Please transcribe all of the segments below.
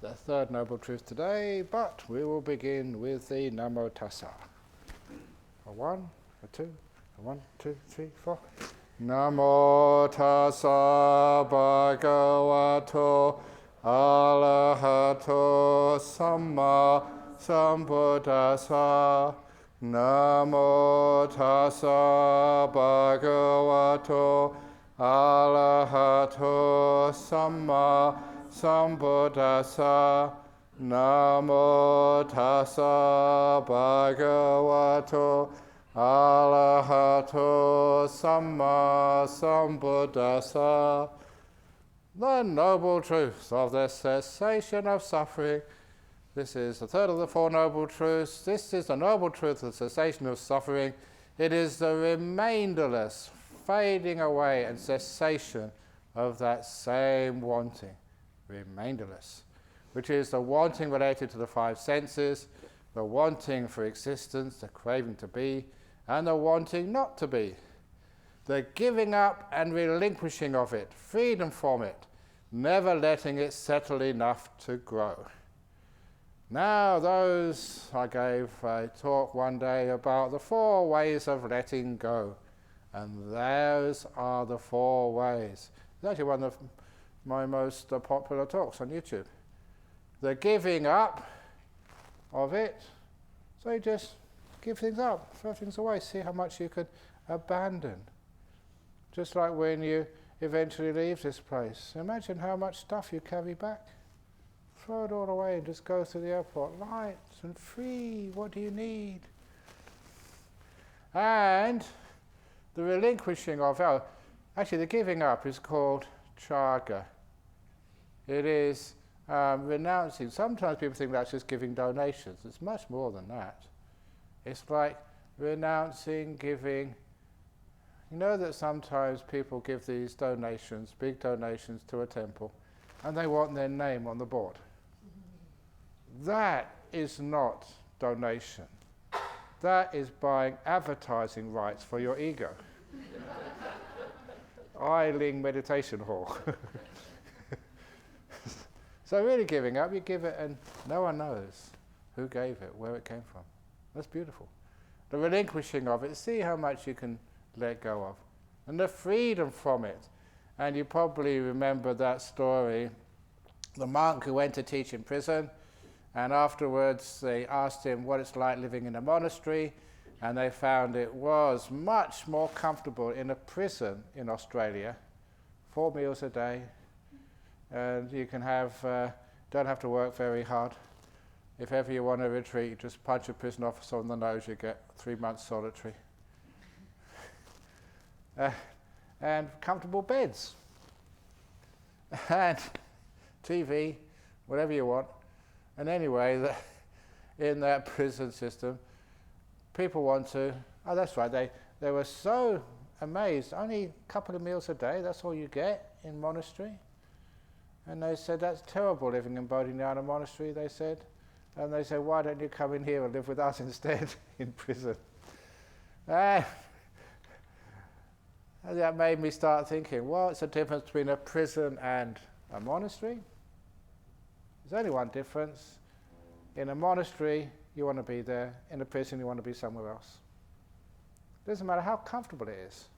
the third noble truth today, but we will begin with the Namo Tassa. A 1, a 2, a 1, 2, 3, 4. Namo Tassa Bhagavato Arahato Samma Sambuddhassa. Namo Tassa Bhagavato Arahato Samma Sambuddhassa. Namo Tassa Bhagavato Arahato Samma Sambuddhassa. The noble truths of the cessation of suffering. This is the third of the four noble truths. This is the noble truth of the cessation of suffering. It is the remainderless fading away and cessation of that same wanting, remainderless, which is the wanting related to the five senses, the wanting for existence, the craving to be, and the wanting not to be, the giving up and relinquishing of it, freedom from it, never letting it settle enough to grow. Now I gave a talk one day about the 4 ways of letting go, and those are the 4 ways. It's actually one of my most popular talks on YouTube. The giving up of it, so you just give things up, throw things away, see how much you can abandon. Just like when you eventually leave this place, imagine how much stuff you carry back. Throw it all away and just go to the airport, light and free. What do you need? And the relinquishing of, actually the giving up is called chaga. It is renouncing. Sometimes people think that's just giving donations. It's much more than that. It's like renouncing, giving. You know that sometimes people give these donations, big donations to a temple, and they want their name on the board. That is not donation. That is buying advertising rights for your ego. Eiling Meditation Hall. So really giving up, you give it and no one knows who gave it, where it came from. That's beautiful. The relinquishing of it, see how much you can let go of. And the freedom from it. And you probably remember that story, the monk who went to teach in prison, and afterwards they asked him what it's like living in a monastery, and they found it was much more comfortable in a prison in Australia, 4 meals a day, and you can don't have to work very hard. If ever you want a retreat, you just punch a prison officer on the nose, you get 3 months solitary. And comfortable beds, and TV, whatever you want. And anyway, in that prison system, people want to, that's right, they were so amazed, only a couple of meals a day, that's all you get in monastery. And they said, that's terrible living in Bodhinyana monastery, they said. And they said, why don't you come in here and live with us instead in prison? And that made me start thinking, what's the difference between a prison and a monastery? There's only one difference. In a monastery, you want to be there. In a prison, you want to be somewhere else. It doesn't matter how comfortable it is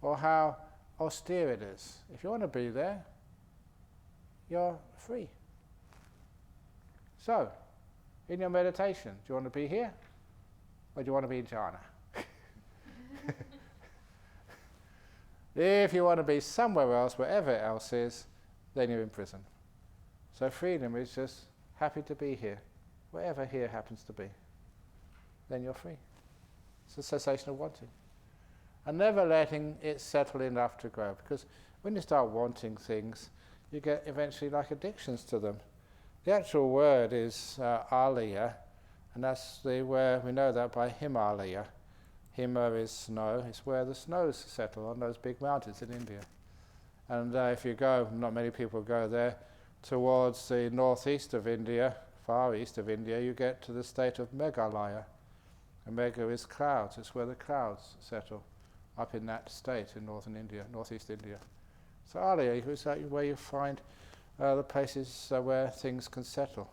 or how austere it is. If you want to be there, you're free. So, in your meditation, do you want to be here or do you want to be in jhana? If you want to be somewhere else, wherever else is, then you're in prison. So freedom is just happy to be here, wherever here happens to be. Then you're free. It's a cessation of wanting. And never letting it settle enough to grow. Because when you start wanting things, you get eventually like addictions to them. The actual word is alaya, and that's the where we know that by Himalaya. Hima is snow. It's where the snows settle on those big mountains in India. And if you go, not many people go there, towards the northeast of India, far east of India, you get to the state of Meghalaya. And Megha is clouds. It's where the clouds settle, up in that state in northern India, northeast India. So Alaya is where you find the places where things can settle.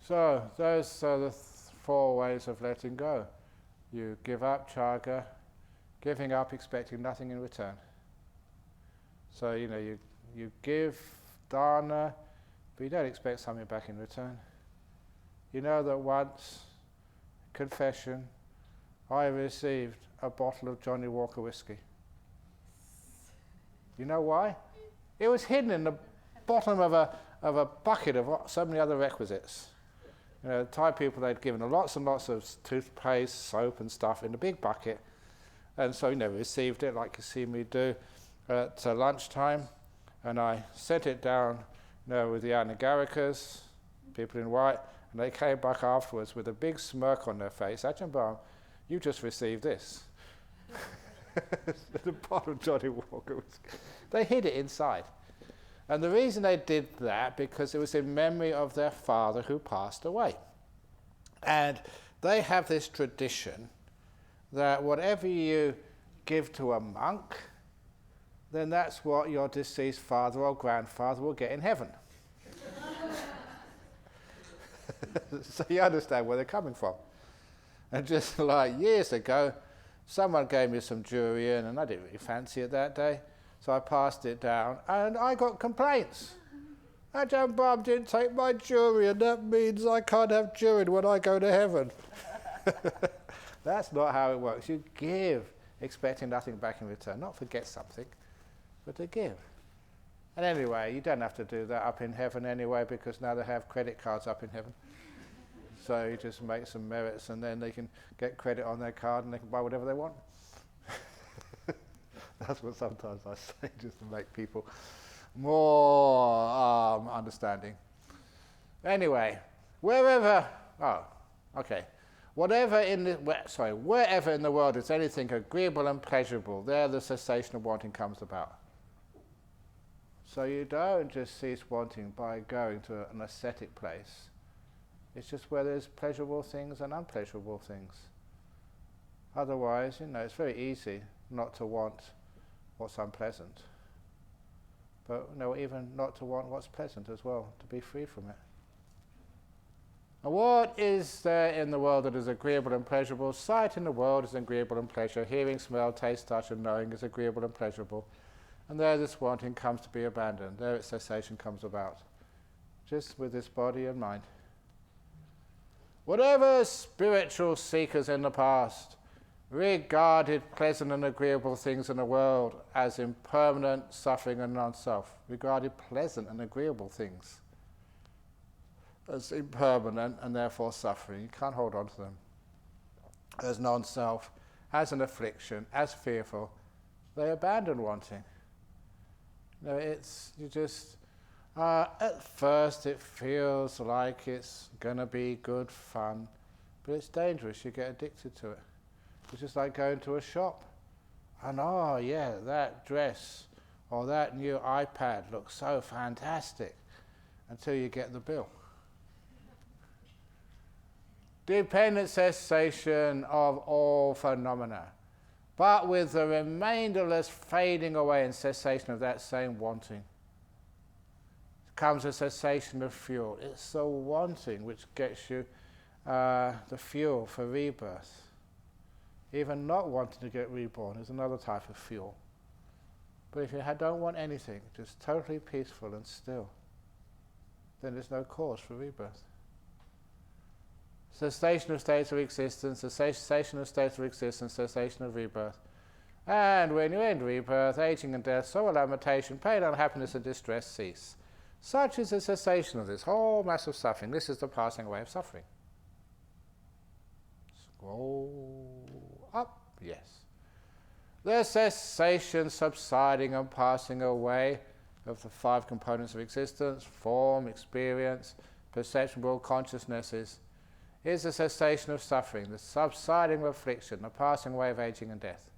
So those are the four ways of letting go. You give up chaga, giving up expecting nothing in return. So you give dana, but you don't expect something back in return. You know that once, confession, I received a bottle of Johnny Walker whiskey. You know why? It was hidden in the bottom of a bucket of so many other requisites. Thai people, they'd given lots and lots of toothpaste, soap and stuff in a big bucket. And so received it like you see me do at lunchtime. And I sent it down with the Anagarikas, people in white, and they came back afterwards with a big smirk on their face. Ajahn Brahm, you just received this. The bottle of Johnny Walker. They hid it inside. And the reason they did that, because it was in memory of their father who passed away. And they have this tradition that whatever you give to a monk, then that's what your deceased father or grandfather will get in heaven. So you understand where they're coming from. And just like years ago, someone gave me some durian, and I didn't really fancy it that day. So I passed it down, and I got complaints. Ajahn Brahm didn't take my durian. That means I can't have durian when I go to heaven. That's not how it works. You give, expecting nothing back in return. Not forget something, but to give. And anyway, you don't have to do that up in heaven anyway, because now they have credit cards up in heaven. So you just make some merits, and then they can get credit on their card, and they can buy whatever they want. That's what sometimes I say, just to make people more understanding. Anyway, wherever in the world is anything agreeable and pleasurable, there the cessation of wanting comes about. So you don't just cease wanting by going to an ascetic place. It's just where there's pleasurable things and unpleasurable things. Otherwise, it's very easy not to want what's unpleasant. But even not to want what's pleasant as well, to be free from it. And what is there in the world that is agreeable and pleasurable? Sight in the world is agreeable and pleasure. Hearing, smell, taste, touch and knowing is agreeable and pleasurable. And there this wanting comes to be abandoned. There its cessation comes about. Just with this body and mind. Whatever spiritual seekers in the past regarded pleasant and agreeable things in the world as impermanent, suffering and non-self. Regarded pleasant and agreeable things as impermanent and therefore suffering. You can't hold on to them. As non-self, as an affliction, as fearful. They abandon wanting. At first it feels like it's going to be good fun, but it's dangerous. You get addicted to it. It's just like going to a shop. And that dress or that new iPad looks so fantastic until you get the bill. Dependent cessation of all phenomena, but with the remainderless fading away and cessation of that same wanting. Comes a cessation of fuel. It's the wanting which gets you the fuel for rebirth. Even not wanting to get reborn is another type of fuel. But if you don't want anything, just totally peaceful and still, then there's no cause for rebirth. Cessation of states of existence, cessation of states of existence, cessation of rebirth. And when you end rebirth, aging and death, sorrow, lamentation, pain, unhappiness and distress cease. Such is the cessation of this whole mass of suffering. This is the passing away of suffering. Scroll up, yes. The cessation, subsiding and passing away of the five components of existence, form, experience, perception, will, consciousnesses, is the cessation of suffering, the subsiding of affliction, the passing away of aging and death.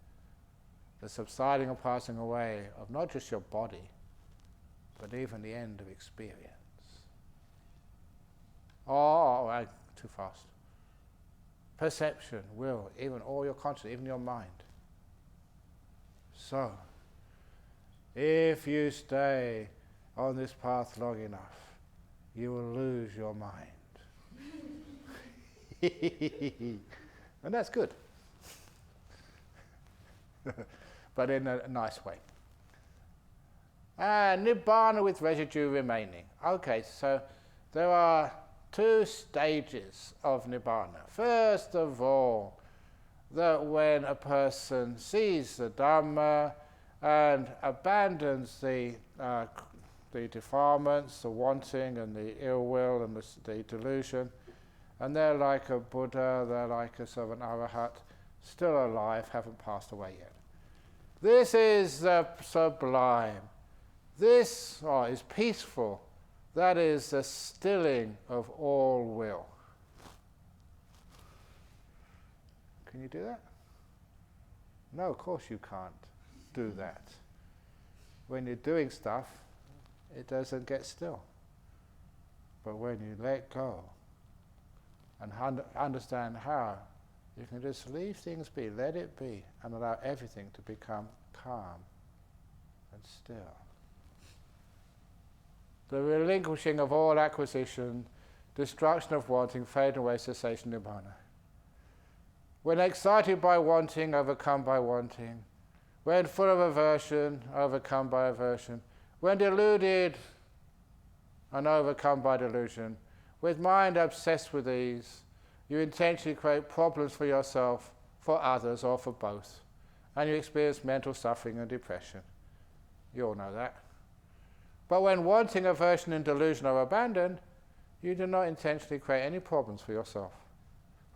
The subsiding and passing away of not just your body, but even the end of experience. Too fast. Perception, will, even all your consciousness, even your mind. So, if you stay on this path long enough, you will lose your mind. And that's good. But in a nice way. And Nibbana with residue remaining. Okay, so there are two stages of Nibbana. First of all, that when a person sees the Dhamma and abandons the defilements, the wanting and the ill will and the delusion, and they're like a Buddha, they're like a sort of an arahat, still alive, haven't passed away yet. This is the sublime. This is peaceful. That is the stilling of all will. Can you do that? No, of course you can't do that. When you're doing stuff, it doesn't get still. But when you let go and understand how, you can just leave things be, let it be, and allow everything to become calm and still. The relinquishing of all acquisition, destruction of wanting, fade away, cessation, nibbana. When excited by wanting, overcome by wanting. When full of aversion, overcome by aversion. When deluded and overcome by delusion. With mind obsessed with these, you intentionally create problems for yourself, for others, or for both. And you experience mental suffering and depression. You all know that. But when wanting, aversion, and delusion are abandoned, you do not intentionally create any problems for yourself,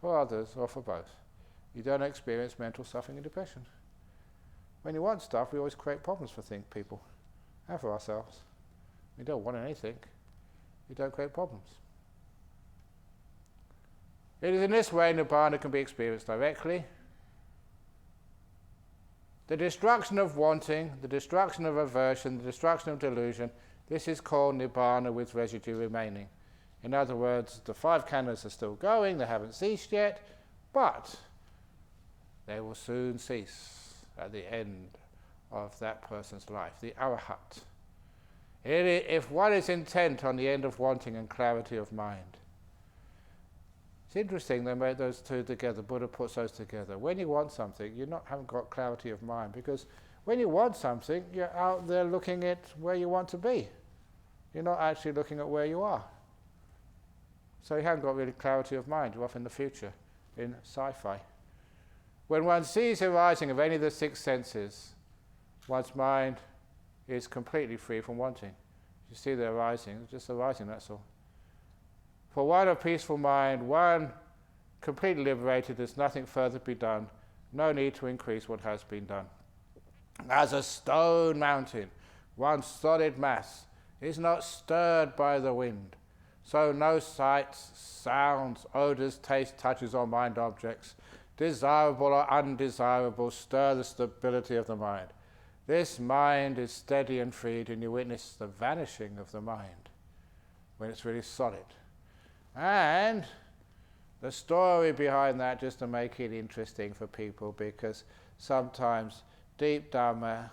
for others, or for both. You don't experience mental suffering and depression. When you want stuff, we always create problems for people, and for ourselves. We don't want anything. You don't create problems. It is in this way Nibbana can be experienced directly. The destruction of wanting, the destruction of aversion, the destruction of delusion, this is called Nibbana with residue remaining. In other words, the 5 khandhas are still going, they haven't ceased yet, but they will soon cease at the end of that person's life, the arahat. If one is intent on the end of wanting and clarity of mind. It's interesting they made those two together, Buddha puts those together. When you want something, haven't got clarity of mind, because when you want something, you're out there looking at where you want to be. You're not actually looking at where you are. So you haven't got really clarity of mind, you're off in the future, in sci-fi. When one sees the arising of any of the 6 senses, one's mind is completely free from wanting. You see the arising, it's just arising, that's all. For one of peaceful mind, one completely liberated, there's nothing further to be done, no need to increase what has been done. As a stone mountain, one solid mass, is not stirred by the wind, so no sights, sounds, odours, tastes, touches or mind objects, desirable or undesirable, stir the stability of the mind. This mind is steady and freed, and you witness the vanishing of the mind when it's really solid. And the story behind that, just to make it interesting for people, because sometimes deep Dhamma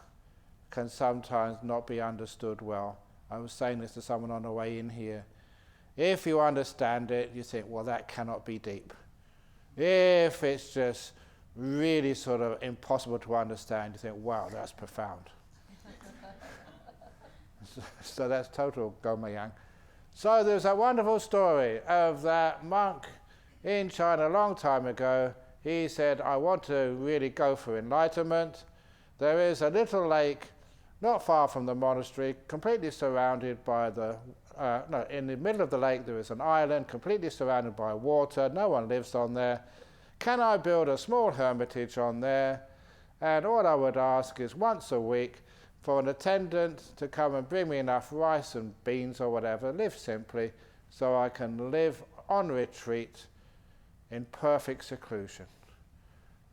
can sometimes not be understood well. I was saying this to someone on the way in here. If you understand it, you think, well, that cannot be deep. If it's just really sort of impossible to understand, you think, wow, that's profound. So that's total gomayang. So there's a wonderful story of that monk in China a long time ago. He said, I want to really go for enlightenment. There is a little lake not far from the monastery, completely surrounded by in the middle of the lake there is an island, completely surrounded by water, no one lives on there. Can I build a small hermitage on there? And all I would ask is once a week for an attendant to come and bring me enough rice and beans or whatever, live simply, so I can live on retreat in perfect seclusion.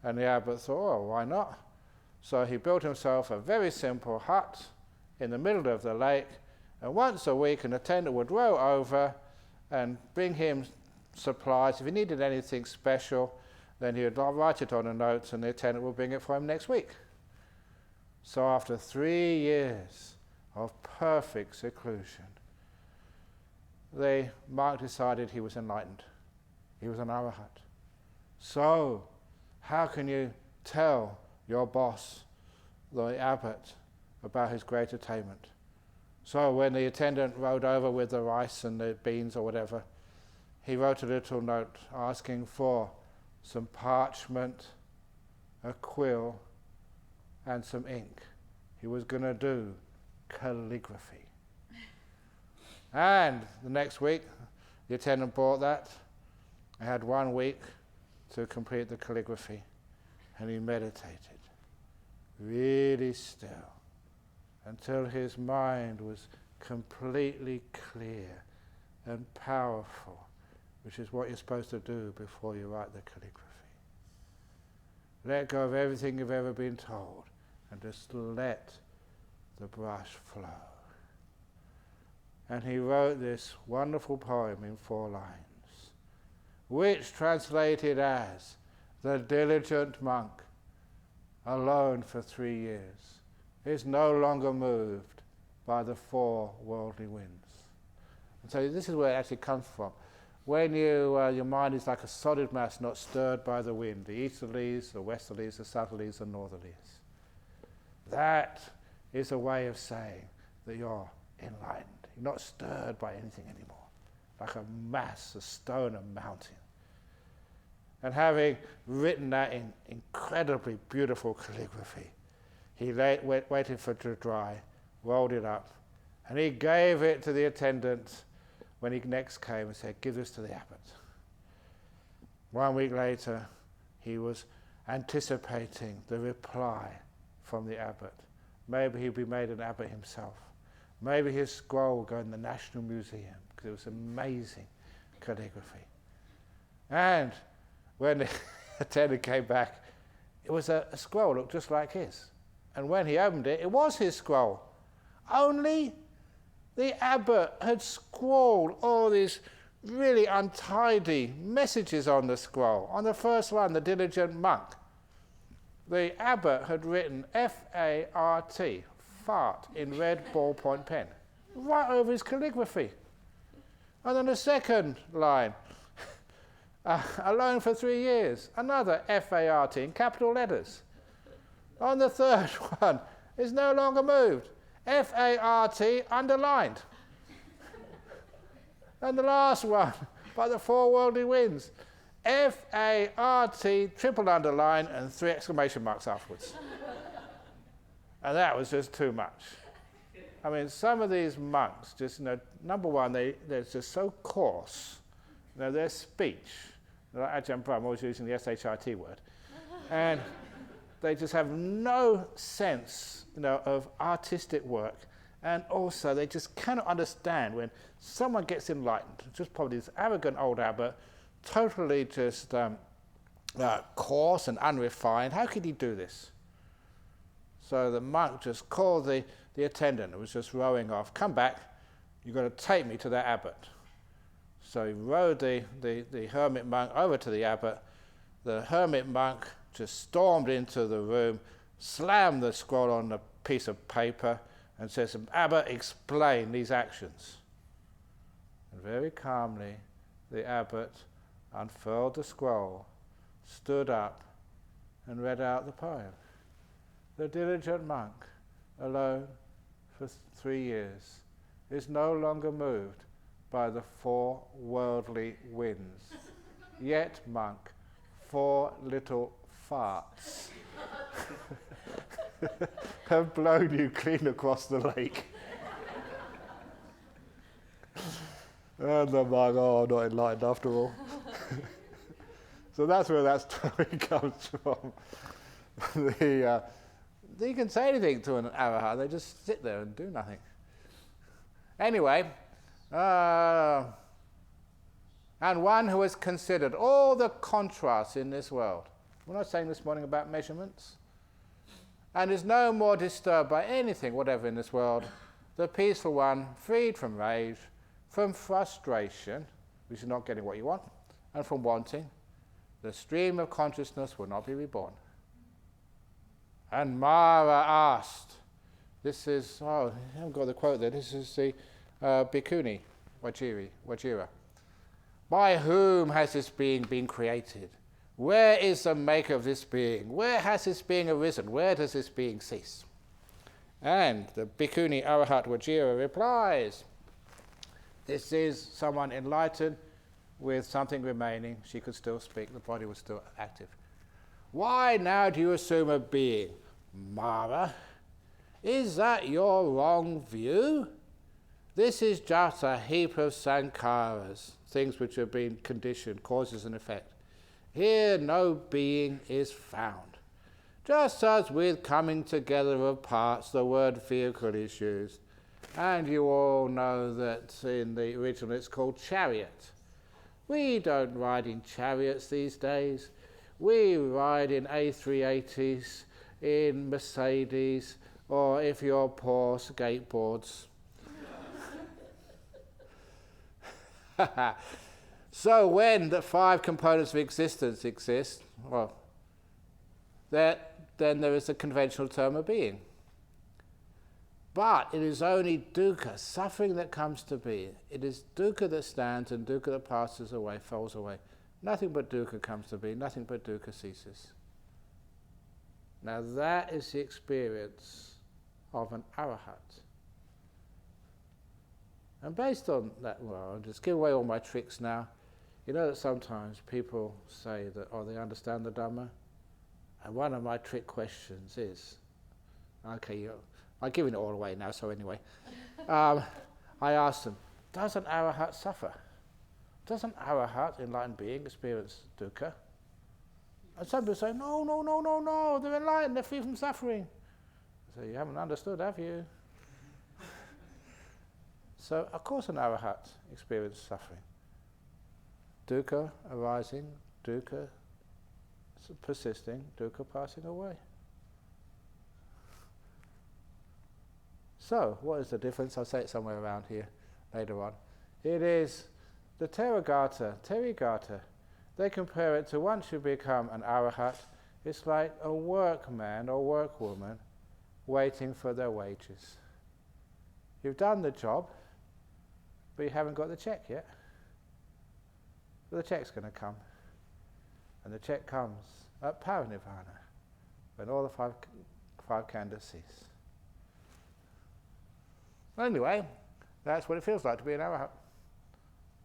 And the abbot thought, oh, why not? So he built himself a very simple hut in the middle of the lake, and once a week an attendant would row over and bring him supplies. If he needed anything special, then he would write it on a note and the attendant would bring it for him next week. So after 3 years of perfect seclusion. The monk decided he was enlightened. He was an arahat. So, how can you tell your boss, the abbot, about his great attainment? So when the attendant rode over with the rice and the beans or whatever, he wrote a little note asking for some parchment, a quill, and some ink. He was going to do calligraphy. And the next week, the attendant bought that. I had 1 week to complete the calligraphy, and he meditated, really still, until his mind was completely clear and powerful, which is what you're supposed to do before you write the calligraphy. Let go of everything you've ever been told, and just let the brush flow. And he wrote this wonderful poem in 4 lines, which translated as, "The diligent monk, alone for 3 years, is no longer moved by the 4 worldly winds." And so this is where it actually comes from. When your mind is like a solid mass not stirred by the wind, the easterlies, the westerlies, the southerlies, the northerlies. That is a way of saying that you're enlightened. You're not stirred by anything anymore, like a mass, a stone, a mountain. And having written that in incredibly beautiful calligraphy, he waited for it to dry, rolled it up, and he gave it to the attendant when he next came and said, "Give this to the abbot." 1 week later, he was anticipating the reply from the abbot. Maybe he'd be made an abbot himself. Maybe his scroll would go in the National Museum, because it was amazing calligraphy. And when the attendant came back, it was a scroll that looked just like his. And when he opened it, it was his scroll. Only the abbot had scrawled all these really untidy messages on the scroll. On the first one, the diligent monk, the abbot had written F-A-R-T, fart, in red ballpoint pen, right over his calligraphy. And then the second line, alone for 3 years, another F-A-R-T in capital letters. On the third one, is no longer moved, F-A-R-T underlined. And the last one, by the 4 worldly winds, F-A-R-T triple underline and 3 exclamation marks afterwards. And that was just too much. I mean, some of these monks just, number one, they're just so coarse. Their speech, like Ajahn Brahm, always using the S-H-I-T word, and they just have no sense, of artistic work, and also they just cannot understand when someone gets enlightened, just probably this arrogant old abbot, totally just coarse and unrefined. How could he do this? So the monk just called the attendant who was just rowing off, "Come back, you've got to take me to that abbot." So he rowed the hermit monk over to the abbot. The hermit monk just stormed into the room, slammed the scroll on a piece of paper, and says, "Abbot, explain these actions." And very calmly, the abbot unfurled the scroll, stood up, and read out the poem. The diligent monk, alone for 3 years, is no longer moved by the 4 worldly winds. Yet, monk, 4 little farts have blown you clean across the lake. And the monk, not enlightened after all. So that's where that story comes from. You can say anything to an arahat, they just sit there and do nothing. Anyway, and one who has considered all the contrasts in this world. We're not saying this morning about measurements. And is no more disturbed by anything, whatever in this world. The peaceful one, freed from rage, from frustration, which is not getting what you want, and from wanting, the stream of consciousness will not be reborn. And Mara asked, This is, I haven't got the quote there, this is the Bhikkhuni, Vajira. By whom has this being been created? Where is the maker of this being? Where has this being arisen? Where does this being cease? And the Bhikkhuni Arahat Vajira replies, this is someone enlightened with something remaining. She could still speak, the body was still active. Why now do you assume a being? Mara, is that your wrong view? This is just a heap of sankharas, things which have been conditioned, causes and effect. Here no being is found. Just as with coming together of parts, the word vehicle is used. And you all know that in the original it's called chariot. We don't ride in chariots these days. We ride in A380s, in Mercedes, or if you're poor, skateboards. So when the 5 components of existence exist, well, then there is a conventional term of being. But it is only dukkha, suffering, that comes to be. It is dukkha that stands and dukkha that passes away, falls away. Nothing but dukkha comes to be, nothing but dukkha ceases. Now that is the experience of an arahat. And based on that, well, I'll just give away all my tricks now. You know that sometimes people say that, they understand the Dhamma? And one of my trick questions is, okay, I'm giving it all away now, so anyway. I asked them, does an arahat suffer? Does an arahat, enlightened being, experience dukkha? And some people say, no, they're enlightened, they're free from suffering. I say, you haven't understood, have you? So, of course an arahat experiences suffering. Dukkha arising, dukkha persisting, dukkha passing away. So, what is the difference? I'll say it somewhere around here later on. It is the Terigata. They compare it to once you become an arahat, it's like a workman or workwoman waiting for their wages. You've done the job, but you haven't got the check yet. But the check's going to come. And the check comes at parinirvana, when all the five khandhas cease. Anyway, that's what it feels like to be an arahat.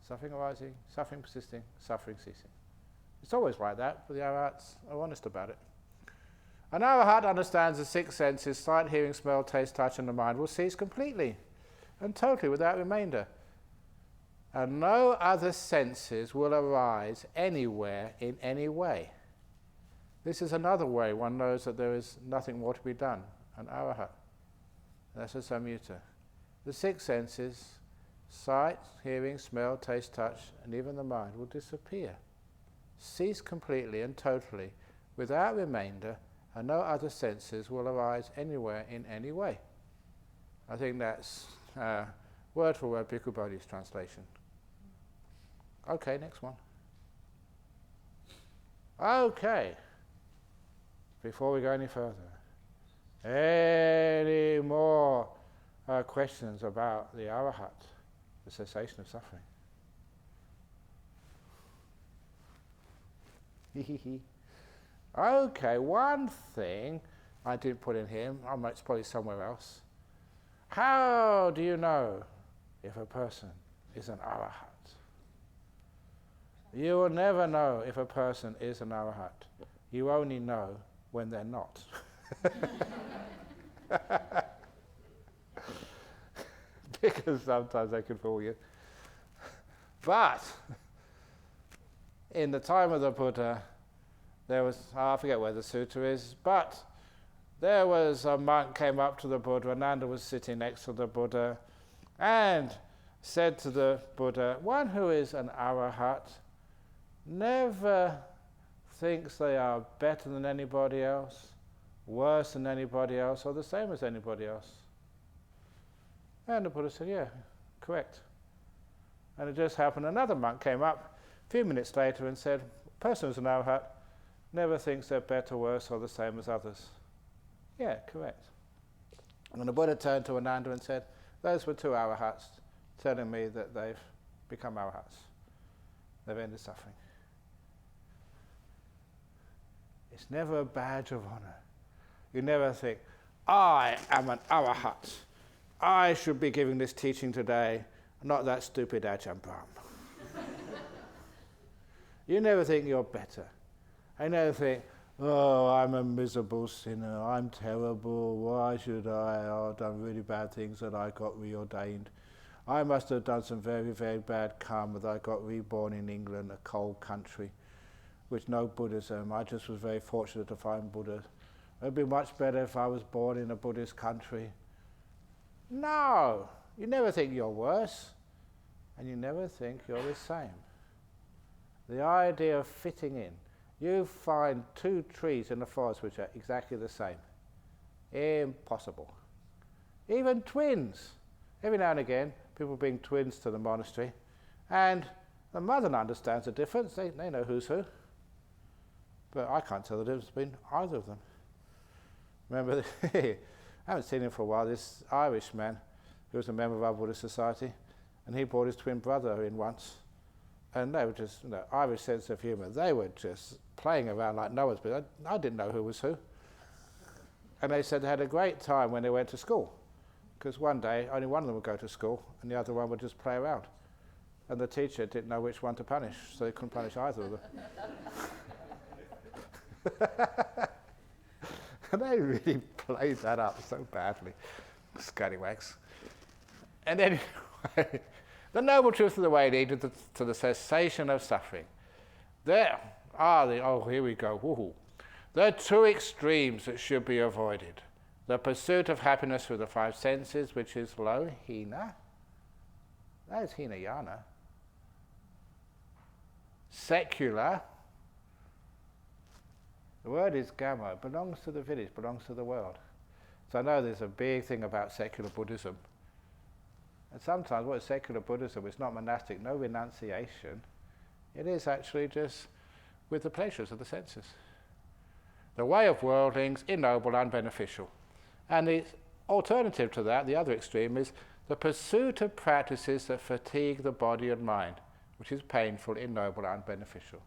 Suffering arising, suffering persisting, suffering ceasing. It's always like that, but the arahats are honest about it. An arahat understands the 6 senses, sight, hearing, smell, taste, touch, and the mind will cease completely and totally without remainder. And no other senses will arise anywhere in any way. This is another way one knows that there is nothing more to be done, an arahat. That's a samyutta. The 6 senses, sight, hearing, smell, taste, touch, and even the mind will disappear, cease completely and totally, without remainder, and no other senses will arise anywhere in any way. I think that's word for word Bhikkhu Bodhi's translation. Okay, next one. Okay, before we go any further, any more questions about the arahat, the cessation of suffering? Okay, one thing I didn't put in here, it's probably somewhere else. How do you know if a person is an arahat? You will never know if a person is an arahat. You only know when they're not. Because sometimes they can fool you. But in the time of the Buddha, there was, I forget where the sutta is, but there was a monk came up to the Buddha, Ananda was sitting next to the Buddha, and said to the Buddha, one who is an arahat never thinks they are better than anybody else, worse than anybody else, or the same as anybody else. And the Buddha said, yeah, correct. And it just happened, another monk came up a few minutes later and said, a person who's an arahat never thinks they're better, worse, or the same as others. Yeah, correct. And the Buddha turned to Ananda and said, those were two arahats telling me that they've become arahats. They've ended suffering. It's never a badge of honor. You never think, I am an arahat. I should be giving this teaching today, not that stupid Ajahn Brahm. You never think you're better. I never think, oh, I'm a miserable sinner, I'm terrible, why should I? Oh, I've done really bad things that I got reordained. I must have done some very, very bad karma that I got reborn in England, a cold country, with no Buddhism. I just was very fortunate to find Buddha. It would be much better if I was born in a Buddhist country. No, you never think you're worse, and you never think you're the same. The idea of fitting in. You find two trees in the forest which are exactly the same. Impossible. Even twins. Every now and again, people bring twins to the monastery, and the mother understands the difference. They know who's who. But I can't tell the difference between either of them. Remember, I haven't seen him for a while, this Irish man who was a member of our Buddhist society, and he brought his twin brother in once. And they were just, Irish sense of humour, they were just playing around like Noah's business. I didn't know who was who. And they said they had a great time when they went to school, because one day only one of them would go to school and the other one would just play around. And the teacher didn't know which one to punish, so they couldn't punish either of them. And they really played that up so badly. Scallywags. And anyway, the noble truth of the way leads to the cessation of suffering. There are here we go. Woohoo. There are two extremes that should be avoided. The pursuit of happiness through the five senses, which is low, hina. That is hinayana. Secular. The word is gamma. It belongs to the village, belongs to the world. So I know there's a big thing about secular Buddhism. And sometimes what is secular Buddhism? It's not monastic, no renunciation. It is actually just with the pleasures of the senses. The way of worldlings, ignoble, unbeneficial. And the alternative to that, the other extreme, is the pursuit of practices that fatigue the body and mind, which is painful, ignoble, unbeneficial.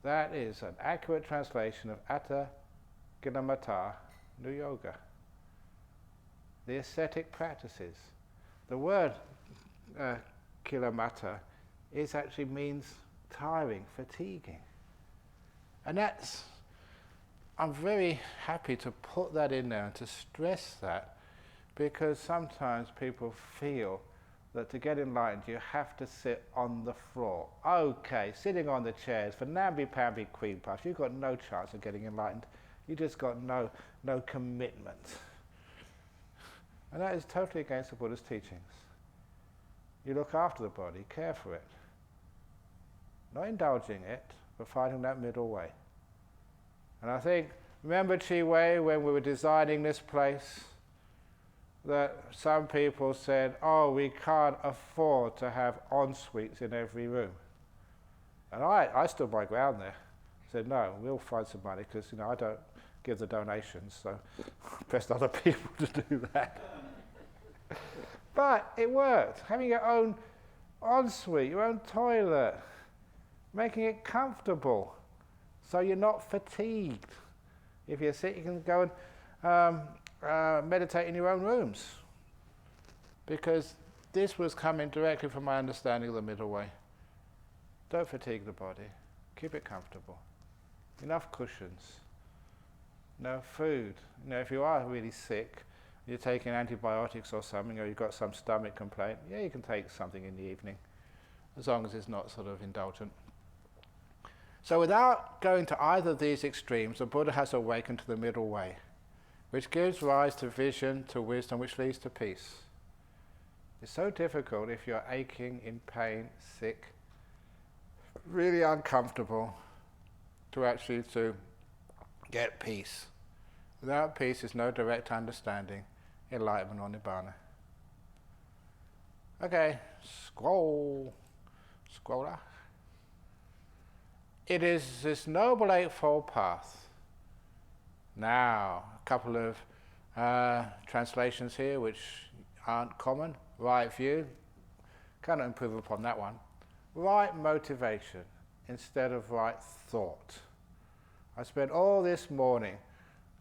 That is an accurate translation of Atta Gilamata Nu Yoga. The ascetic practices. The word kilamata actually means tiring, fatiguing. And I'm very happy to put that in there and to stress that, because sometimes people feel that to get enlightened you have to sit on the floor. Okay, sitting on the chairs for namby-pamby queen puff, you've got no chance of getting enlightened. You just got no commitment. And that is totally against the Buddha's teachings. You look after the body, care for it. Not indulging it, but finding that middle way. And I think, remember Chi Wei, when we were designing this place, that some people said, oh, we can't afford to have en-suites in every room. And I stood my ground there. Said, no, we'll find some money, because I don't give the donations, so pressed other people to do that. But it worked. Having your own ensuite, your own toilet, making it comfortable so you're not fatigued. If you're sick, you can go and meditate in your own rooms. Because this was coming directly from my understanding of the middle way. Don't fatigue the body. Keep it comfortable. Enough cushions. No food. If you are really sick, you're taking antibiotics or something, or you've got some stomach complaint, you can take something in the evening, as long as it's not sort of indulgent. So without going to either of these extremes, the Buddha has awakened to the middle way, which gives rise to vision, to wisdom, which leads to peace. It's so difficult if you're aching, in pain, sick, really uncomfortable, to get peace. Without peace is no direct understanding, enlightenment or nibbana. Okay, scroller. It is this noble eightfold path. Now, a couple of Translations here which aren't common. Right view, cannot improve upon that one. Right motivation instead of right thought. I spent all this morning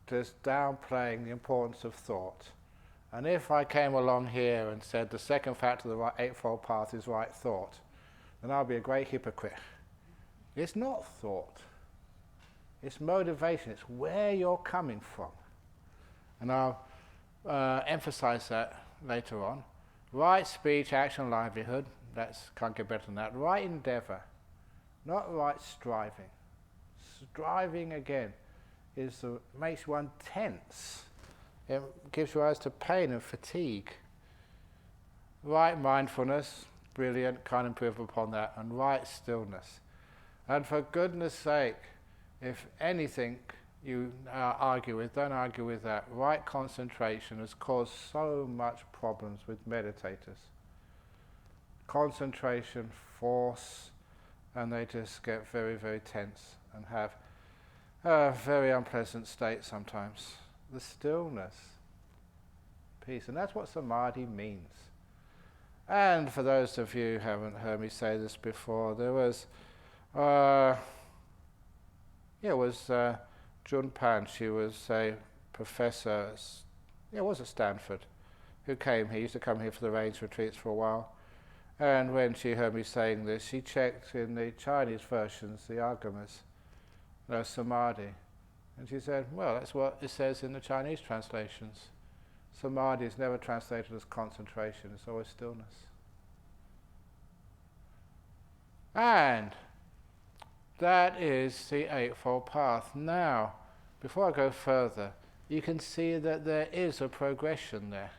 just downplaying the importance of thought. And if I came along here and said the second factor of the right Eightfold Path is right thought, then I'll be a great hypocrite. It's not thought. It's motivation. It's where you're coming from. And I'll emphasize that later on. Right speech, action, livelihood. Can't get better than that. Right endeavor, not right striving. Striving, again, makes one tense. It gives rise to pain and fatigue. Right mindfulness, brilliant, can't improve upon that. And right stillness. And for goodness sake, if anything you argue with, don't argue with that. Right concentration has caused so much problems with meditators. Concentration, force, and they just get very, very tense and have a very unpleasant state sometimes. The stillness, peace, and that's what samadhi means. And for those of you who haven't heard me say this before, there was Jun Pan. She was a professor, was at Stanford, who came here. Used to come here for the rains retreats for a while. And when she heard me saying this, she checked in the Chinese versions, the agamas, samadhi. And she said, well, that's what it says in the Chinese translations. Samadhi is never translated as concentration, it's always stillness. And that is the Eightfold Path. Now, before I go further, you can see that there is a progression there.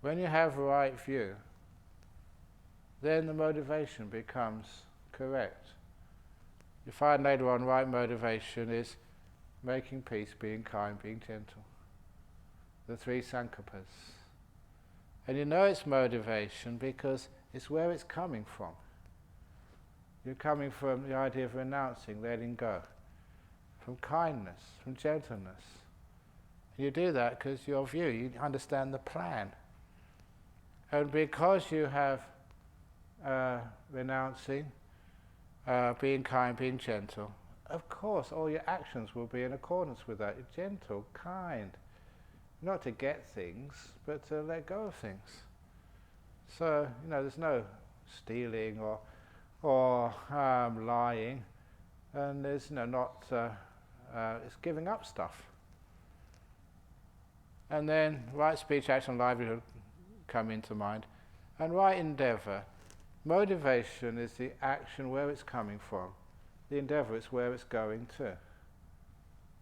When you have right view, then the motivation becomes correct. You find later on right motivation is making peace, being kind, being gentle. The three sankappas. And you know it's motivation because it's where it's coming from. You're coming from the idea of renouncing, letting go, from kindness, from gentleness. You do that because your view, you understand the plan. And because you have renouncing, being kind, being gentle, of course all your actions will be in accordance with that. You're gentle, kind, not to get things, but to let go of things. So, there's no stealing or lying, and there's it's giving up stuff. And then right speech, action, livelihood come into mind, and right endeavor. Motivation is the action where it's coming from. The endeavor is where it's going to.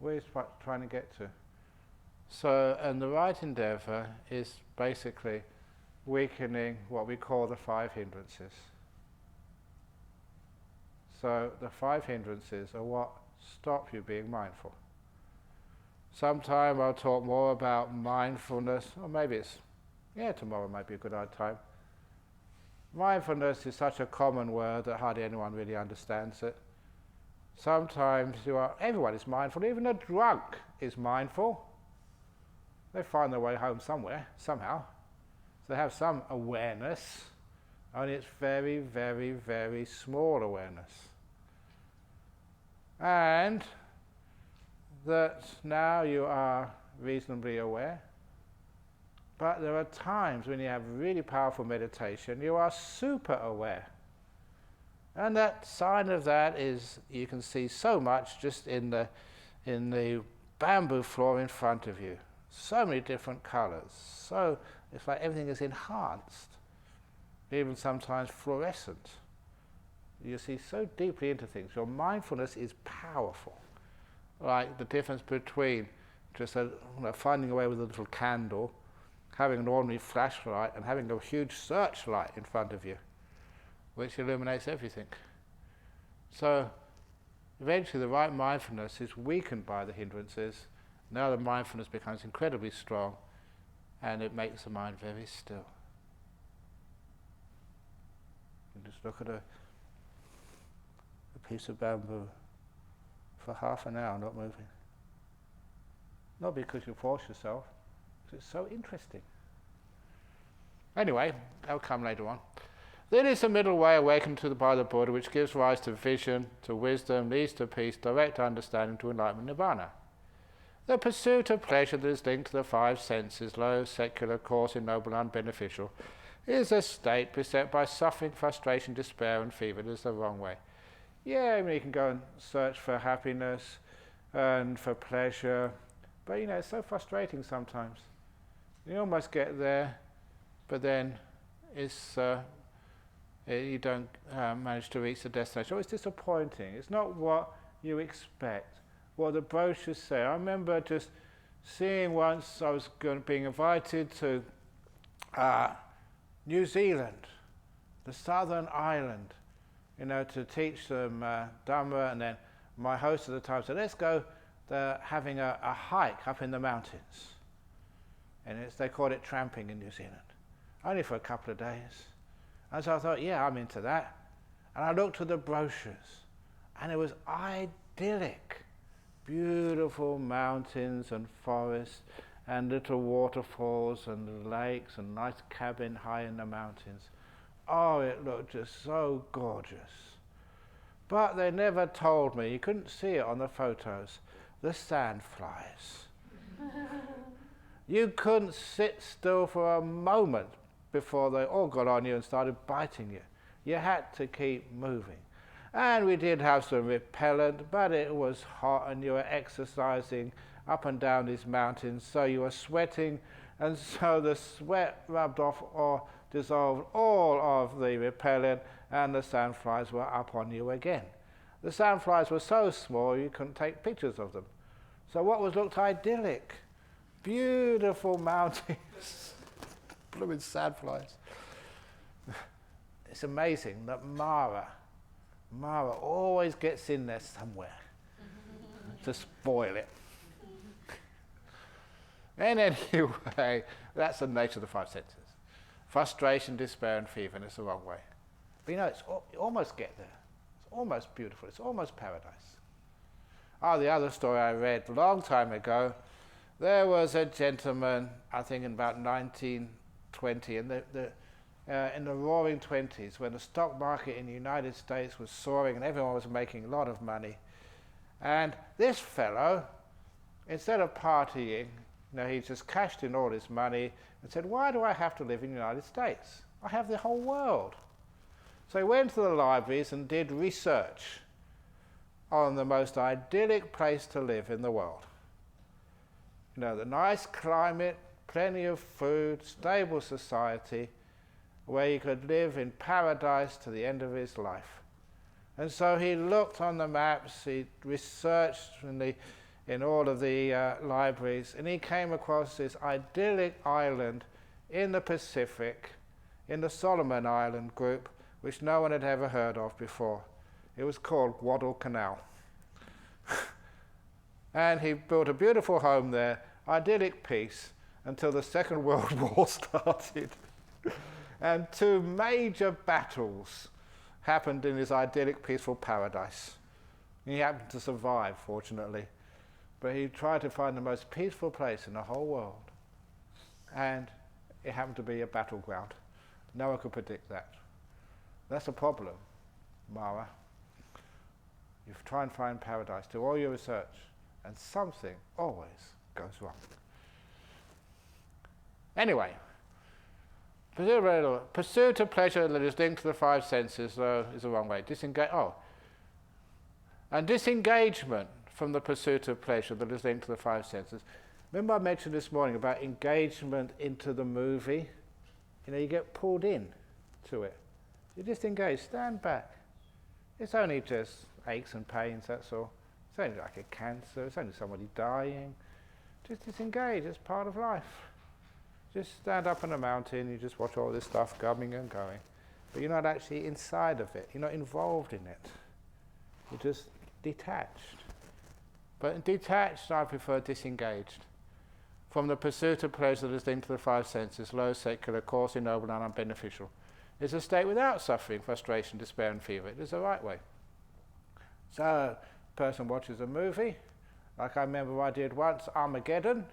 Where it's trying to get to. So, and the right endeavor is basically weakening what we call the five hindrances. So the five hindrances are what stop you being mindful. Sometime I'll talk more about mindfulness, or maybe tomorrow might be a good time. Mindfulness is such a common word that hardly anyone really understands it. Sometimes everyone is mindful, even a drunk is mindful. They find their way home somewhere, somehow. So they have some awareness, only it's very, very, very small awareness. And that now you are reasonably aware. But there are times when you have really powerful meditation, you are super aware. And that sign of that is, you can see so much just in the bamboo floor in front of you. So many different colors. So it's like everything is enhanced, even sometimes fluorescent. You see so deeply into things. Your mindfulness is powerful. Like the difference between just finding a way with a little candle, having an ordinary flashlight, and having a huge searchlight in front of you, which illuminates everything. So eventually the right mindfulness is weakened by the hindrances. Now the mindfulness becomes incredibly strong, and it makes the mind very still. You just look at a piece of bamboo for half an hour not moving. Not because you force yourself, It's so interesting. Anyway, that'll come later on. Then is the middle way awakened by the Buddha, which gives rise to vision, to wisdom, leads to peace, direct understanding, to enlightenment, nirvana. The pursuit of pleasure that is linked to the five senses, low, secular, coarse, ignoble, unbeneficial, is a state beset by suffering, frustration, despair, and fever. It is the wrong way. Yeah, I mean, you can go and search for happiness and for pleasure, but it's so frustrating sometimes. You almost get there, but then you don't manage to reach the destination. It's disappointing. It's not what you expect, what the brochures say. I remember just seeing once I was being invited to New Zealand, the southern island, to teach them Dhamma, and then my host at the time said, let's go. They're having a hike up in the mountains. And they called it tramping in New Zealand, only for a couple of days. And so I thought, yeah, I'm into that. And I looked at the brochures, and it was idyllic. Beautiful mountains and forests, and little waterfalls and lakes, and nice cabin high in the mountains. Oh, it looked just so gorgeous. But they never told me, you couldn't see it on the photos, the sandflies. You couldn't sit still for a moment before they all got on you and started biting you. You had to keep moving. And we did have some repellent, but it was hot and you were exercising up and down these mountains, so you were sweating, and so the sweat rubbed off or dissolved all of the repellent, and the sandflies were up on you again. The sandflies were so small you couldn't take pictures of them. So what looked idyllic? Beautiful mountains, blooming sandflies. It's amazing that Mara always gets in there somewhere to spoil it. And anyway, that's the nature of the five senses. Frustration, despair, and fever, and it's the wrong way. But you almost get there. It's almost beautiful. It's almost paradise. The other story I read a long time ago, there was a gentleman, I think in about 1920, in the roaring 20s, when the stock market in the United States was soaring and everyone was making a lot of money. And this fellow, instead of partying, he just cashed in all his money and said, why do I have to live in the United States? I have the whole world. So he went to the libraries and did research on the most idyllic place to live in the world. The nice climate, plenty of food, stable society, where he could live in paradise to the end of his life. And so he looked on the maps, he researched in all of the libraries, and he came across this idyllic island in the Pacific, in the Solomon Island group, which no one had ever heard of before. It was called Guadalcanal. And he built a beautiful home there, idyllic peace, until the Second World War started. And 2 major battles happened in his idyllic, peaceful paradise. He happened to survive, fortunately. But he tried to find the most peaceful place in the whole world. And it happened to be a battleground. No one could predict that. That's a problem, Mara. You try and find paradise, do all your research, and something always goes wrong. Anyway, pursuit of pleasure that is linked to the five senses is the wrong way. And disengagement from the pursuit of pleasure that is linked to the five senses. Remember I mentioned this morning about engagement into the movie? You get pulled in to it. You disengage, stand back. It's only just aches and pains, that's all. It's only like a cancer, it's only somebody dying. Just disengage, it's part of life. Just stand up on a mountain, you just watch all this stuff coming and going. But you're not actually inside of it, you're not involved in it. You're just detached. But detached, I prefer disengaged. From the pursuit of pleasure that is linked to the five senses, low, secular, coarse, ignoble, and unbeneficial. It's a state without suffering, frustration, despair, and fever. It is the right way. So, a person watches a movie, like I remember I did once, Armageddon.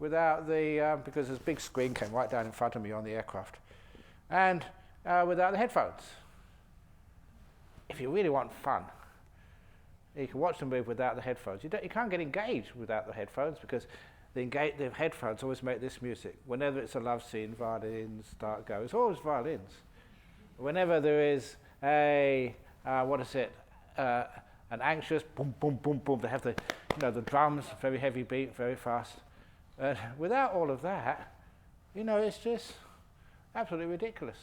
without the, because this big screen came right down in front of me on the aircraft, and without the headphones. If you really want fun, you can watch the movie without the headphones. You can't get engaged without the headphones because the headphones always make this music. Whenever it's a love scene, violins start going. It's always violins. Whenever there is a, an anxious boom, boom, boom, boom, they have the, the drums, very heavy beat, very fast. Without all of that, it's just absolutely ridiculous.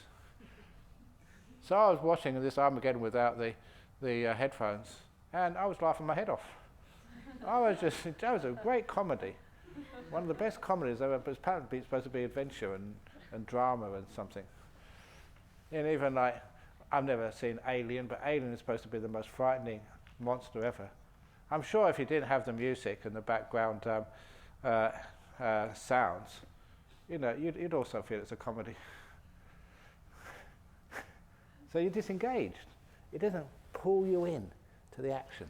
So I was watching this Armageddon without the headphones, and I was laughing my head off. That was a great comedy. One of the best comedies ever, but it's apparently supposed to be adventure and drama and something. And even like, I've never seen Alien, but Alien is supposed to be the most frightening monster ever. I'm sure if you didn't have the music and the background sounds, you'd also feel it's a comedy. So you're disengaged. It doesn't pull you in to the action.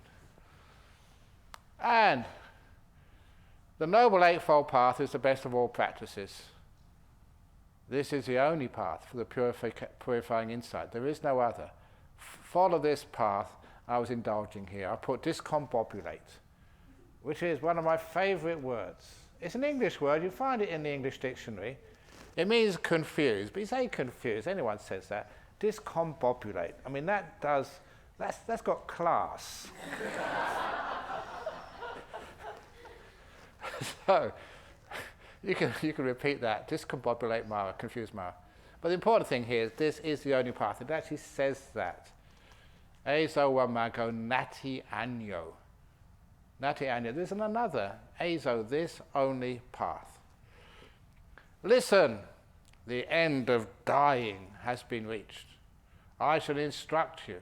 And the Noble Eightfold Path is the best of all practices. This is the only path for the purifying insight. There is no other. Follow this path. I was indulging here. I put discombobulate, which is one of my favorite words. It's an English word. You find it in the English dictionary. It means confused, but you say confused. Anyone says that. Discombobulate. I mean, that's got class. So, you can repeat that. Discombobulate Mara, confuse Mara. But the important thing here is this is the only path. It actually says that. Ezo wamago nati anyo. Nati anyo. There's another. Ezo, this only path. Listen, the end of dying has been reached. I shall instruct you.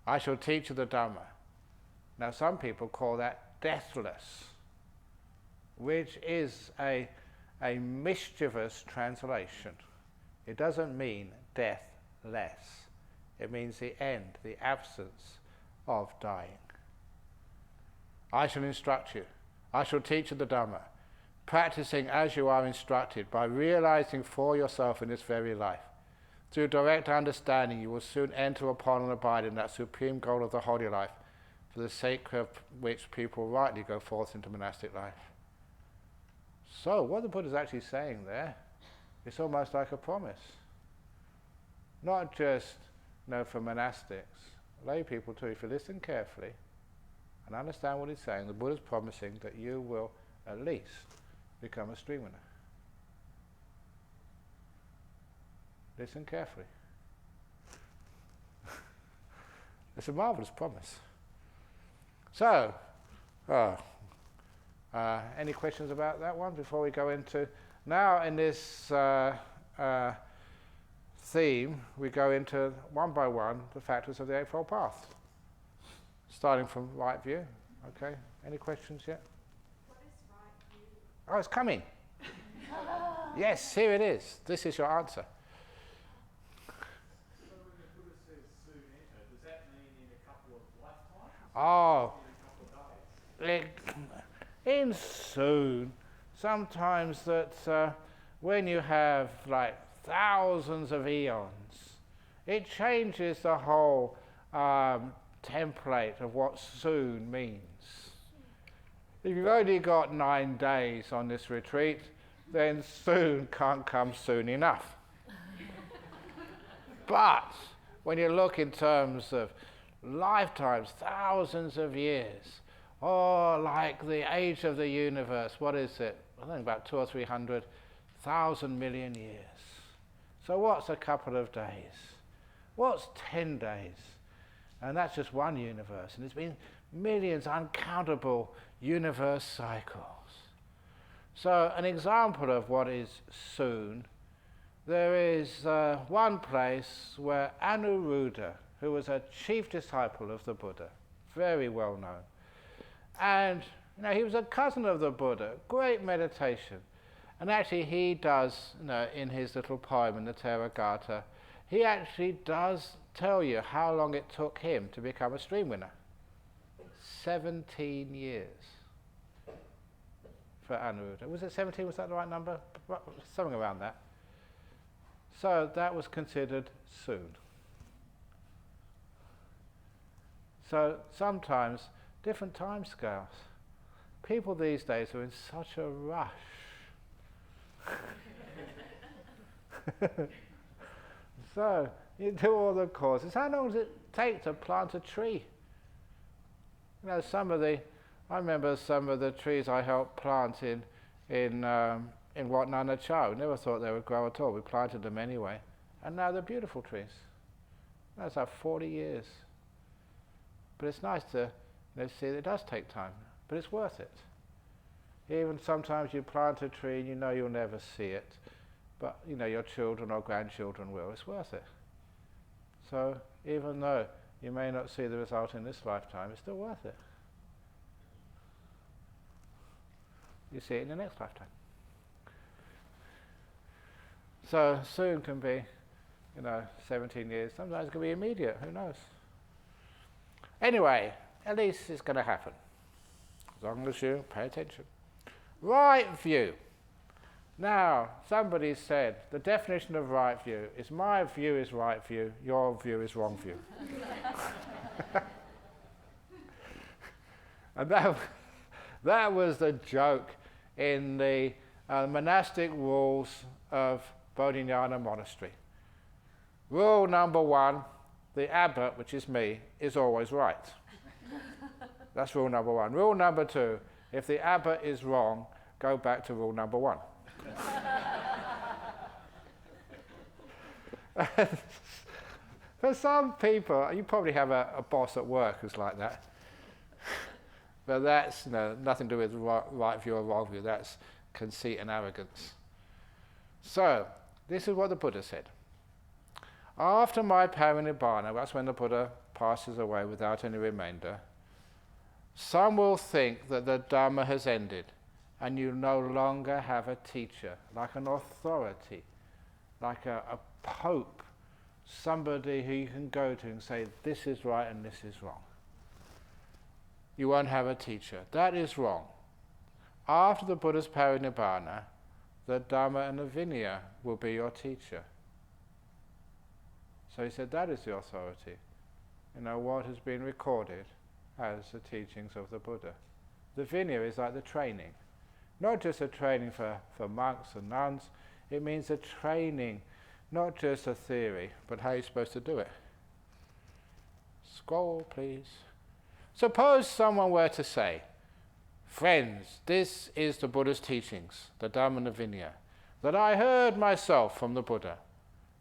I shall teach you the Dhamma. Now some people call that deathless, which is a mischievous translation. It doesn't mean deathless. It means the end, the absence of dying. I shall instruct you. I shall teach you the Dhamma, practicing as you are instructed by realizing for yourself in this very life. Through direct understanding, you will soon enter upon and abide in that supreme goal of the holy life, for the sake of which people rightly go forth into monastic life. So, what the Buddha is actually saying there, it's almost like a promise. Not just, for monastics, lay people too. If you listen carefully and understand what he's saying, the Buddha's promising that you will at least become a stream winner. Listen carefully. It's a marvelous promise. So, any questions about that one before we go into... Now in this theme, we go into one by one the factors of the Eightfold Path. Starting from right view. Okay, any questions yet? What is right view? Oh, it's coming. Yes, here it is. This is your answer. So when the Buddha says soon enter, does that mean in a couple of lifetimes? Oh, In a couple of days? in soon, sometimes that when you have like thousands of eons, it changes the whole template of what soon means. If you've only got 9 days on this retreat, then soon can't come soon enough. But when you look in terms of lifetimes, thousands of years, or like the age of the universe, what is it? I think about 200 or 300,000 million years. So what's a couple of days? What's 10 days? And that's just one universe, and there's been millions, uncountable universe cycles. So an example of what is soon, there is one place where Anuruddha, who was a chief disciple of the Buddha, very well known, and he was a cousin of the Buddha, great meditation. And actually he does, in his little poem in the Theragatha, he actually does tell you how long it took him to become a stream winner. 17 years. for Anuruddha. Was it 17? Was that the right number? Something around that. So that was considered soon. So sometimes different time scales. People these days are in such a rush. So you do all the courses. How long does it take to plant a tree? You know, I remember some of the trees I helped plant in Wat Nana Chau. We never thought they would grow at all. We planted them anyway, and now they're beautiful trees. That's like 40 years. But it's nice to see that it does take time, but it's worth it. Even sometimes you plant a tree and you know you'll never see it, but your children or grandchildren will. It's worth it. So even though you may not see the result in this lifetime, it's still worth it. You see it in the next lifetime. So soon can be, 17 years. Sometimes it can be immediate. Who knows? Anyway, at least it's going to happen, as long as you pay attention. Right view. Now, somebody said the definition of right view is my view is right view, your view is wrong view. And that was the joke in the monastic rules of Bodhinyana Monastery. Rule number 1, the abbot, which is me, is always right. That's rule number 1. Rule number 2, if the abbot is wrong, go back to rule number 1. For some people, you probably have a boss at work who's like that. But that's nothing to do with right view or wrong view. That's conceit and arrogance. So, this is what the Buddha said. After my parinibbana, that's when the Buddha passes away without any remainder, some will think that the Dhamma has ended and you no longer have a teacher, like an authority, like a pope, somebody who you can go to and say, this is right and this is wrong. You won't have a teacher. That is wrong. After the Buddha's parinibbana, the Dhamma and the Vinaya will be your teacher. So he said that is the authority. What has been recorded as the teachings of the Buddha. The Vinaya is like the training. Not just a training for monks and nuns, it means a training, not just a theory, but how you're supposed to do it. Scroll, please. Suppose someone were to say, friends, this is the Buddha's teachings, the Dhamma and the Vinaya, that I heard myself from the Buddha.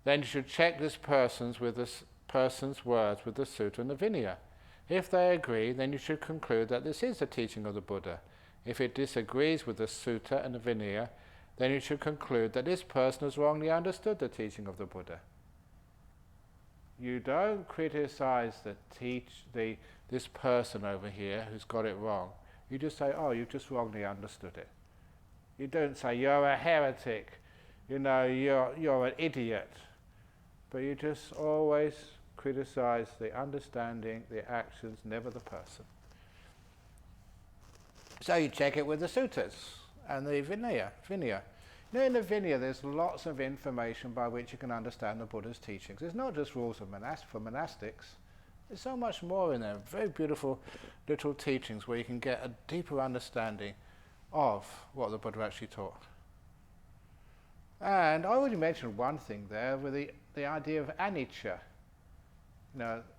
Then you should check this person's words with the Sutta and the Vinaya. If they agree, then you should conclude that this is the teaching of the Buddha. If it disagrees with the Sutta and the Vinaya, then you should conclude that this person has wrongly understood the teaching of the Buddha. You don't criticize this person over here who's got it wrong. You just say, oh, you've just wrongly understood it. You don't say, you're a heretic, you're an idiot. But you just always criticize the understanding, the actions, never the person. So you check it with the suttas and the Vinaya. In the Vinaya there's lots of information by which you can understand the Buddha's teachings. It's not just rules of for monastics. There's so much more in there. Very beautiful little teachings where you can get a deeper understanding of what the Buddha actually taught. And I already mentioned one thing there with the idea of anicca.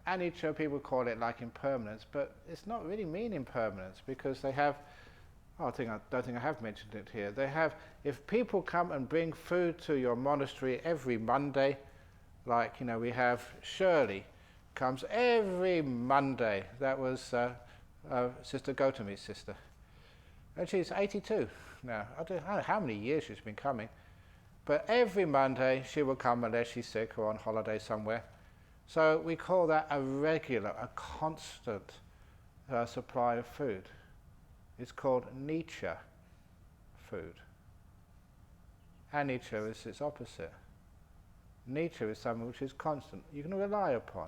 Anicca, people call it like impermanence, but it's not really mean impermanence because they have, I don't think I have mentioned it here, they have, if people come and bring food to your monastery every Monday, like, we have Shirley, comes every Monday. That was Sister Gautami's sister. And she's 82 now. I don't know how many years she's been coming. But every Monday she will come unless she's sick or on holiday somewhere. So we call that a regular, a constant supply of food. It's called nicca food. Anicca is its opposite. Nicca is something which is constant. You can rely upon.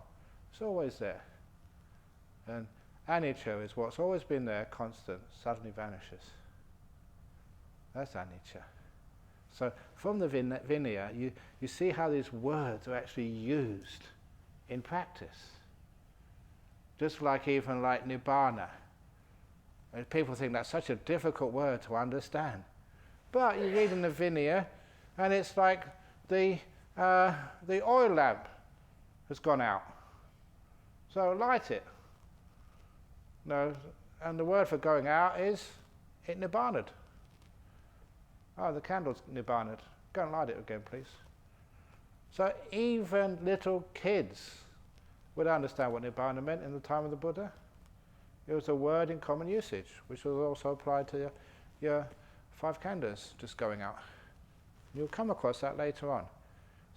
It's always there. And anicca is what's always been there, constant, suddenly vanishes. That's anicca. So from the Vinaya, you see how these words are actually used in practice. Just like even like nibbana. And people think that's such a difficult word to understand. But you read in the Vinaya, and it's like the oil lamp has gone out. So light it. No, and the word for going out is it nibbanad. Oh, the candle's nibbanad. Go and light it again, please. So even little kids would understand what nibbana meant in the time of the Buddha. It was a word in common usage, which was also applied to your 5 khandhas just going out. You'll come across that later on.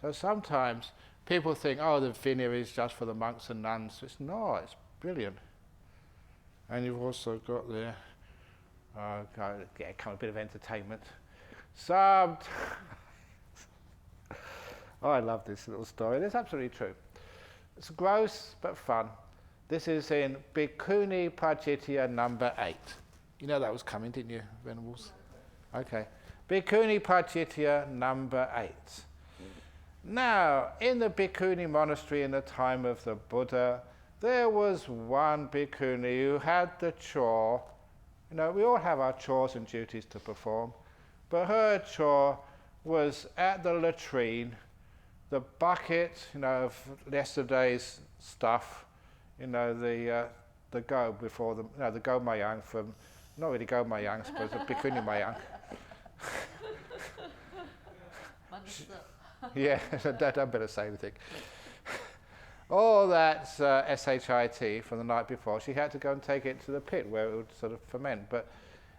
So sometimes people think, oh, the Vinaya is just for the monks and nuns. It's not, it's brilliant. And you've also got there, come a bit of entertainment. Oh, I love this little story. It's absolutely true. It's gross but fun. This is in Bhikkhuni Pajitya number 8. You know that was coming, didn't you, Venables? Okay. Bhikkhuni Pajitya number 8. Now, in the Bhikkhuni monastery in the time of the Buddha, there was one bhikkhuni who had the chore. You know, we all have our chores and duties to perform, but her chore was at the latrine, the bucket, you know, of yesterday's stuff, you know, the go before them, no, the go mayang from, not really go mayang, I suppose, the bhikkhuni mayang. Yeah, don't better say anything. All that shit from the night before, she had to go and take it to the pit where it would sort of ferment. But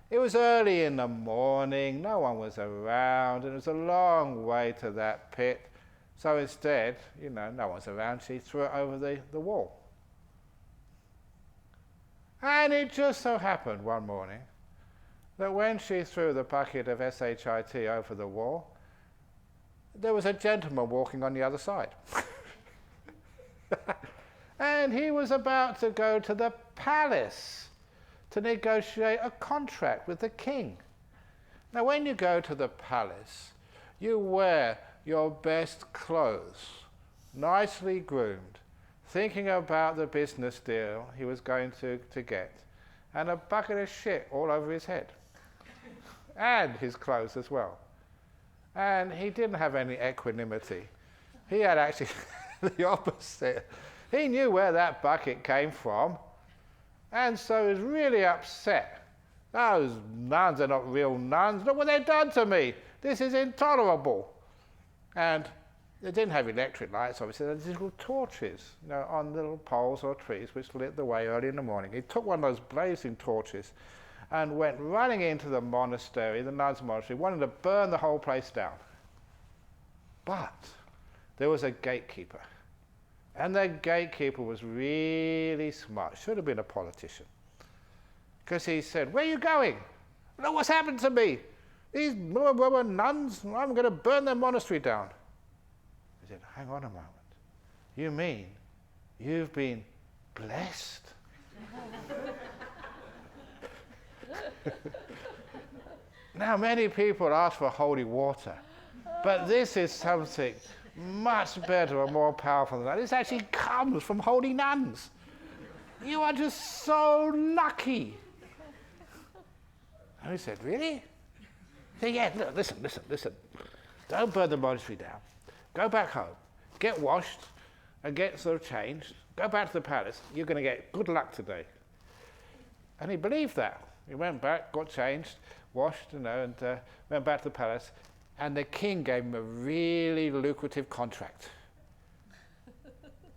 it was early in the morning, no one was around, and it was a long way to that pit. So instead, you know, no one's around, she threw it over the wall. And it just so happened one morning that when she threw the bucket of shit over the wall, there was a gentleman walking on the other side. And he was about to go to the palace to negotiate a contract with the king. Now, when you go to the palace, you wear your best clothes, nicely groomed, thinking about the business deal he was going to get, and a bucket of shit all over his head, and his clothes as well. And he didn't have any equanimity. He had actually the opposite. He knew where that bucket came from, and so he was really upset. Those nuns are not real nuns. Look what they've done to me. This is intolerable. And they didn't have electric lights, obviously. They had these little torches, you know, on little poles or trees, which lit the way early in the morning. He took one of those blazing torches and went running into the monastery, the nuns' monastery, wanted to burn the whole place down. But there was a gatekeeper. And the gatekeeper was really smart, should have been a politician. Because he said, where are you going? Look what's happened to me. These nuns, I'm going to burn their monastery down. He said, hang on a moment. You mean you've been blessed? Now, many people ask for holy water, but this is something much better and more powerful than that. This actually comes from holy nuns. You are just so lucky. And he said, really? He said, yeah, look, listen. Don't burn the monastery down. Go back home, get washed, and get sort of changed. Go back to the palace. You're going to get good luck today. And he believed that. He went back, got changed, washed, you know, and went back to the palace. And the king gave him a really lucrative contract.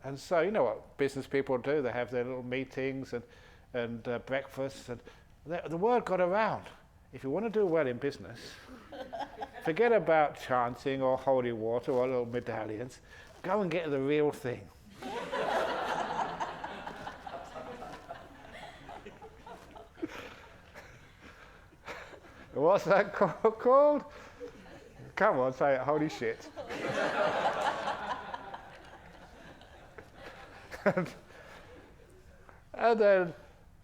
And so, you know what business people do? They have their little meetings and breakfasts. And the word got around. If you want to do well in business, forget about chanting or holy water or little medallions. Go and get the real thing. What's that called? Come on, say it, holy shit. And then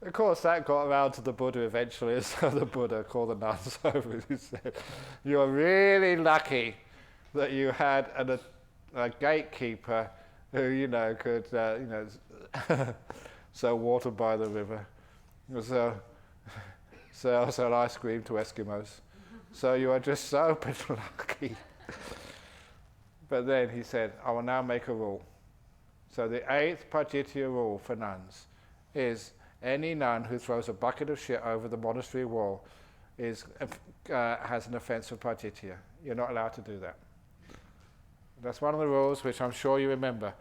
Of course, that got around to the Buddha eventually, so the Buddha called the nuns over and said, "You're really lucky that you had a gatekeeper who, could, sell water by the river, sell ice cream to Eskimos. So you are just so lucky." But then he said, "I will now make a rule." So the 8th Pajitya rule for nuns is any nun who throws a bucket of shit over the monastery wall has an offence of Pajitya. You're not allowed to do that. That's one of the rules which I'm sure you remember.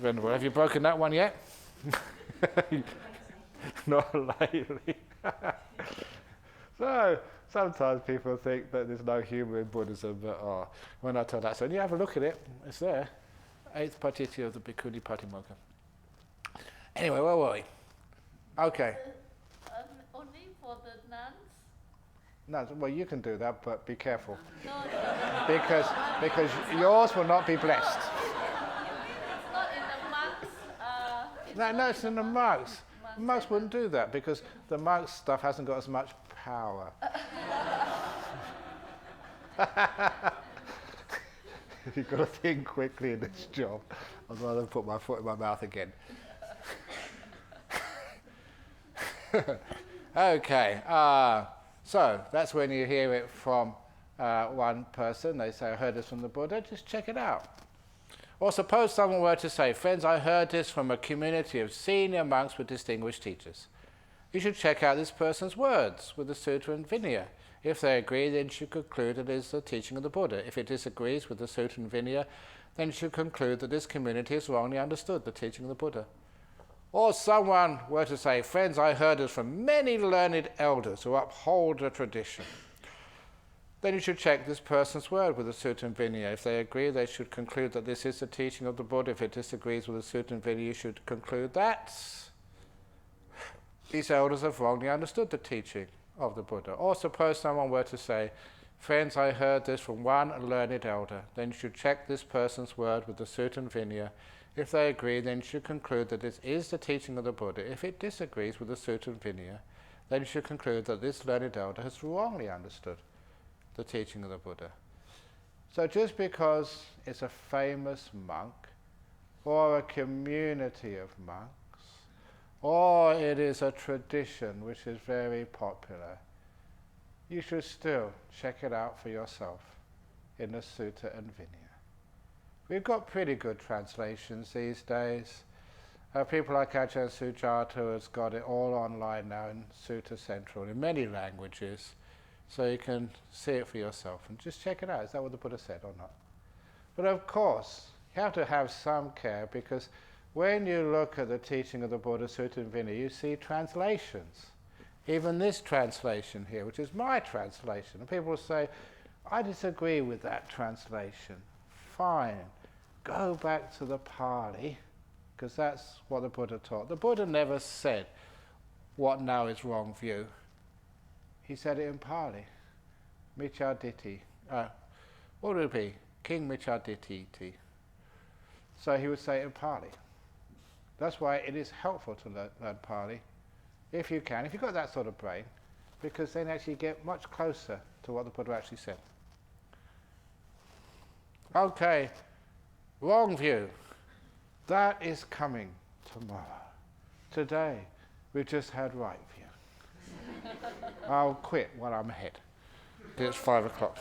Have you broken that one yet? Not lately. So sometimes people think that there's no humour in Buddhism, but when I tell that, so you have a look at it, it's there. 8th Pajitya of the Bhikkhuni Patimokkha. Anyway, where were we? Okay. Only for the nuns? No, well, you can do that, but be careful. No. Because yours will not be blessed. It's not in the monks. No, it's in the monks. The monks wouldn't do that because the monks' stuff hasn't got as much power. You've got to think quickly in this job. I'd rather put my foot in my mouth again. Okay, so that's when you hear it from one person. They say, "I heard this from the Buddha," just check it out. Or suppose someone were to say, "Friends, I heard this from a community of senior monks with distinguished teachers." You should check out this person's words with the Sutra and Vinaya. If they agree, then you should conclude it is the teaching of the Buddha. If it disagrees with the Sutra and Vinaya, then you should conclude that this community has wrongly understood the teaching of the Buddha. Or someone were to say, "Friends, I heard this from many learned elders who uphold the tradition." Then you should check this person's word with the Sutra and Vinaya. If they agree, they should conclude that this is the teaching of the Buddha. If it disagrees with the Sutra and Vinaya, you should conclude that these elders have wrongly understood the teaching of the Buddha. Or suppose someone were to say, "Friends, I heard this from one learned elder." Then you should check this person's word with the Sutra and Vinaya. If they agree, then you should conclude that this is the teaching of the Buddha. If it disagrees with the Sutra and Vinaya, then you should conclude that this learned elder has wrongly understood the teaching of the Buddha. So just because it's a famous monk, or a community of monks, or it is a tradition which is very popular, you should still check it out for yourself in the Sutta and Vinaya. We've got pretty good translations these days. People like Ajahn Sujata has got it all online now in Sutta Central in many languages, so you can see it for yourself and just check it out. Is that what the Buddha said or not? But of course, you have to have some care, because when you look at the teaching of the Buddha, Sutta and Vinaya, you see translations. Even this translation here, which is my translation, and people will say, "I disagree with that translation." Fine, go back to the Pali, because that's what the Buddha taught. The Buddha never said what now is wrong view. He said it in Pali. Micchaditi. What would it be? King Micchaditi. So he would say it in Pali. That's why it is helpful to learn Pali, if you can, if you've got that sort of brain, because then actually you get much closer to what the Buddha actually said. Okay, wrong view. That is coming tomorrow. Today, we've just had right view. I'll quit while I'm ahead. It's 5 o'clock.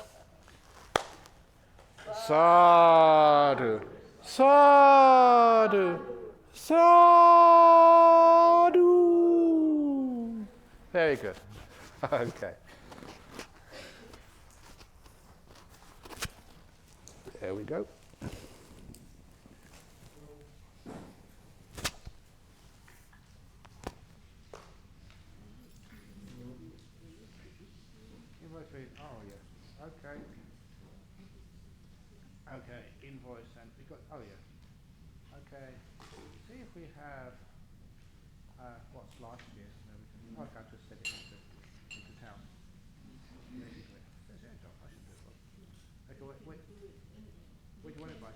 Sadhu, sadhu, sadhu. Very good. Okay. There we go. Oh yes. Okay. Okay. Invoice and we got. Oh yeah. Okay. See if we have what's last year. No, we can. Oh, I just send it into town. There's your job. I should do it. Okay. Wait. What do you want it by?